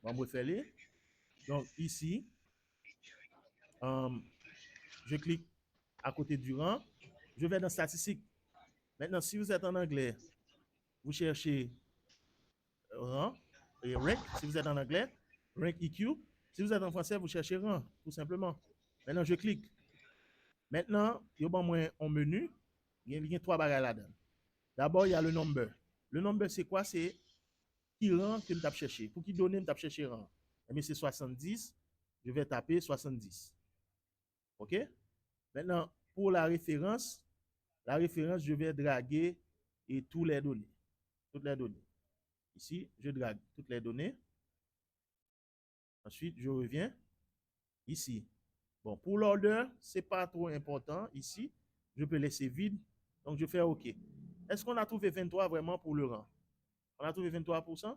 On va refaire. Donc ici, je clique à côté du rang. Je vais dans statistiques. Maintenant, si vous êtes en anglais, vous cherchez rang et rank. Si vous êtes en anglais, rank EQ. Si vous êtes en français, vous cherchez rang, tout simplement. Maintenant, je clique. Maintenant, il y a un menu. Il y a trois bagages là-dedans. D'abord, il y a le number. Le number, c'est quoi? C'est qui rang que je tape chercher. Pour qui donner, je tape chercher rang. Mais c'est 70. Je vais taper 70. OK? Maintenant, pour la référence, je vais draguer et tous les données. Toutes les données. Ici, je drague toutes les données. Ensuite, je reviens ici. Bon, pour l'order, ce n'est pas trop important ici. Je peux laisser vide. Donc, je fais OK. Est-ce qu'on a trouvé 23 vraiment pour le rang? On a trouvé 23%?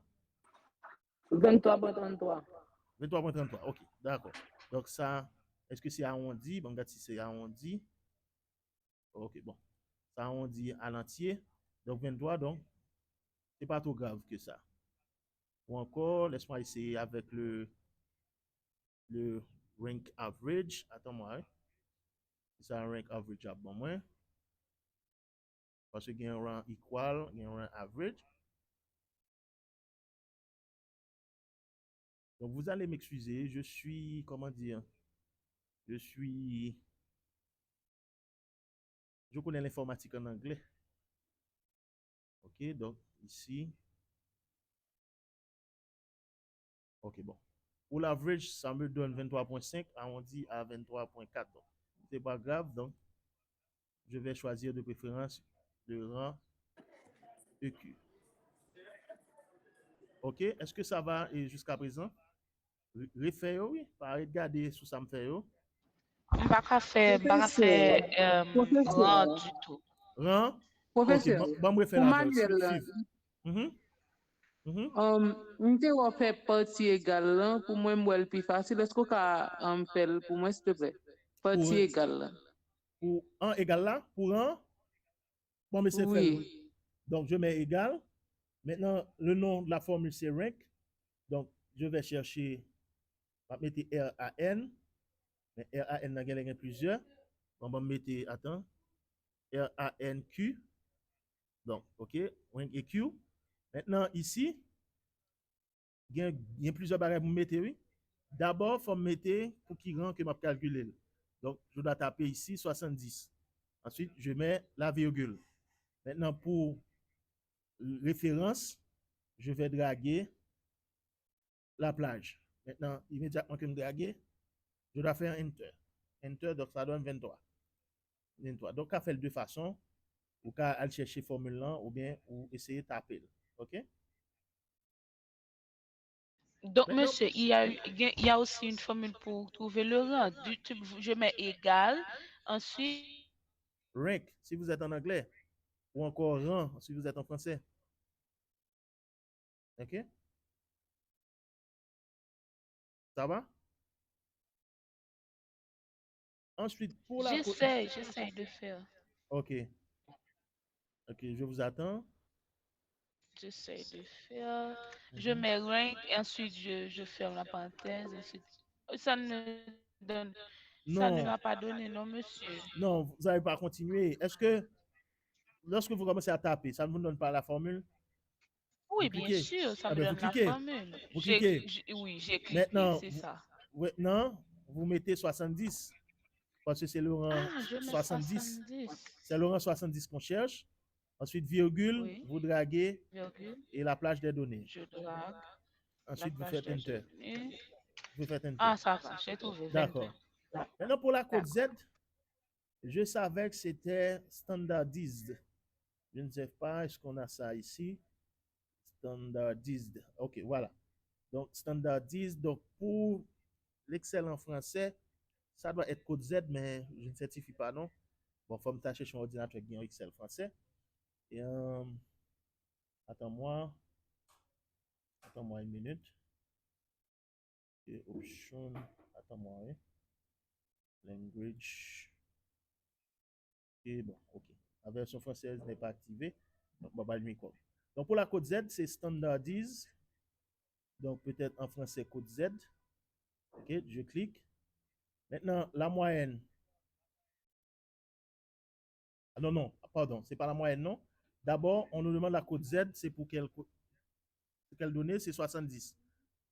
23.33. 23.33, OK, d'accord. Donc, ça, est-ce que c'est arrondi? Bon, regarde si c'est arrondi. OK, bon. Ça arrondi à l'entier. Donc, 23, donc, c'est pas trop grave que ça. Ou encore, laisse-moi essayer avec le rank average. Attends-moi, hein. C'est un rank average à bon moins. Parce qu'il y a un rang equal, il y a un rang average. Donc, vous allez m'excuser, je suis, comment dire, je connais l'informatique en anglais. OK, donc ici, OK, bon. Pour l'average, ça me donne 23.5, arrondi à 23.4. Donc, c'est pas grave, donc, je vais choisir de préférence le rang EQ. OK, est-ce que ça va jusqu'à présent? Refaire, oui, pas regarder sous ça me fait. M'pa Professeur, fait rang professeur, du tout. Rang? OK, professeur, bon, me refaire pour la veille. manuel, Suivre. Mhm, mhm. m'te ou fait partie égale là, pour moi, moi, le plus facile. Est-ce qu'on peut faire pour moi, s'il te plaît? Pour, Partie égale là. pour 1 égale là, pour 1, bon, mais c'est fait. Oui. Donc, je mets égal. Maintenant, le nom de la formule, c'est rank. Donc, je vais chercher, je vais mettre RAN. Mais RAN, il y a plusieurs. On va mettre, attends, RANQ. Donc, OK, rank et Q. Maintenant, ici, il y a plusieurs barrières pour mettre, oui. D'abord, il faut mettre pour qui rend que je calculer. Donc, je dois taper ici 70. Ensuite, je mets la virgule. Maintenant, pour référence, je vais draguer la plage. Maintenant, immédiatement que je drague, je dois faire Enter. Enter, donc ça donne 23. 23. Donc, on fait de deux façons. Ou qu'à aller chercher formule là, ou bien ou essayer de taper. OK? Donc, Maintenant, monsieur, il y a aussi une formule pour trouver le rang. Je mets égal, ensuite, rank, si vous êtes en anglais, ou encore rang, si vous êtes en français. OK? Ça va? Ensuite, pour la... j'essaie de faire. OK. OK, je vous attends. J'essaie de faire. Je Mhm. mets rank, et ensuite je ferme la parenthèse. Ensuite, donne, ça ne Non, m'a pas donné, non, monsieur. non, vous n'avez pas continué. Est-ce que lorsque vous commencez à taper, ça ne vous donne pas la formule? Vous Oui, bien cliquez. sûr, ça Ah me ben, vous donne la cliquez. formule. Vous cliquez. Oui, j'ai cliqué, Maintenant, c'est ça. maintenant, vous mettez 70. Parce que c'est le rang Ah, je mets 70. 70. C'est le rang 70 qu'on cherche. Ensuite, virgule, Oui, vous draguez virgule. et la plage des données. Je drague la Ensuite, vous plage faites des Enter. données. Vous faites Enter. Ah, ça va, j'ai trouvé 22. D'accord. Maintenant, pour la code Z, D'accord. je savais que c'était standardized. Je ne sais pas, est-ce qu'on a ça ici? Standardized. OK, voilà. Donc, standardized. Donc, pour l'Excel en français, ça doit être code Z, mais je ne certifie pas, non? Bon, il faut me tâcher sur mon ordinateur qui est en Excel français. Et, attends-moi, attends-moi une minute. Et option, attends-moi, hein. Language. Et bon, OK. La version française n'est pas activée. Donc, on va lui coller. Donc, pour la code Z, c'est standardize. Donc, peut-être en français, code Z. OK, je clique. Maintenant, la moyenne. Ah non, non, pardon, c'est pas la moyenne, non. D'abord, on nous demande la code Z, c'est pour quelle donnée? C'est 70.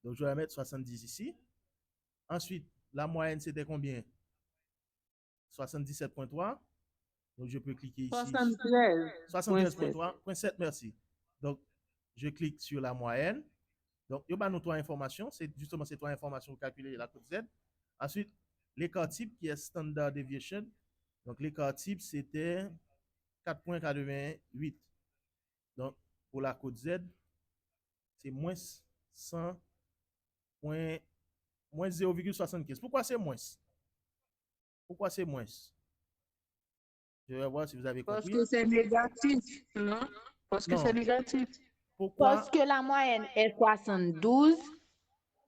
Donc, je vais mettre 70 ici. Ensuite, la moyenne, c'était combien? 77.3. Donc, je peux cliquer ici. 73.7. 73.3.7, merci. Donc, je clique sur la moyenne. Donc, il y a nos trois informations. C'est justement ces trois informations pour calculer la cote Z. Ensuite, l'écart type qui est standard deviation. Donc, l'écart type, c'était 4.88. Donc, pour la cote Z, c'est moins 100. Moins 0,75. Pourquoi c'est moins? Pourquoi c'est moins? Je vais voir si vous avez Parce compris. que c'est négatif, non? Parce que c'est Non. négatif. Pourquoi? Parce que la moyenne est 72.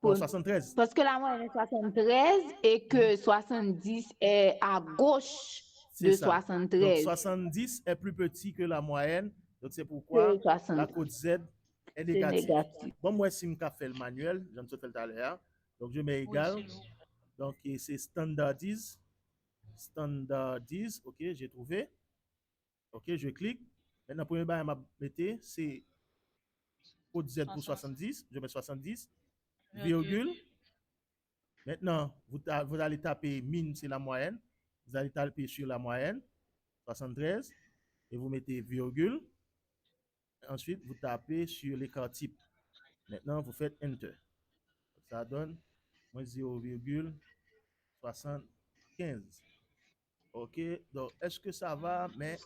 Non, 73. Parce que la moyenne est 73 et que 70 est à gauche C'est de ça. Donc, 73. 70 est plus petit que la moyenne. Donc, c'est pourquoi Que 60. la cote Z est C'est négative. négatif. Bon, moi, si je fais le manuel, je ne sais pas tout à l'heure. Donc, je mets Oui, égal. s'il vous plaît. Donc, et c'est standardise. Standardise. OK, j'ai trouvé. OK, je clique. Maintenant, premier bail, mettre, c'est code Z pour 70. Je mets 70. Virgule. Maintenant, vous allez taper min, c'est la moyenne. Vous allez taper sur la moyenne, 73, et vous mettez virgule. Ensuite, vous tapez sur l'écart type. Maintenant, vous faites Enter. Ça donne moins 0,75. OK, donc est-ce que ça va? Mais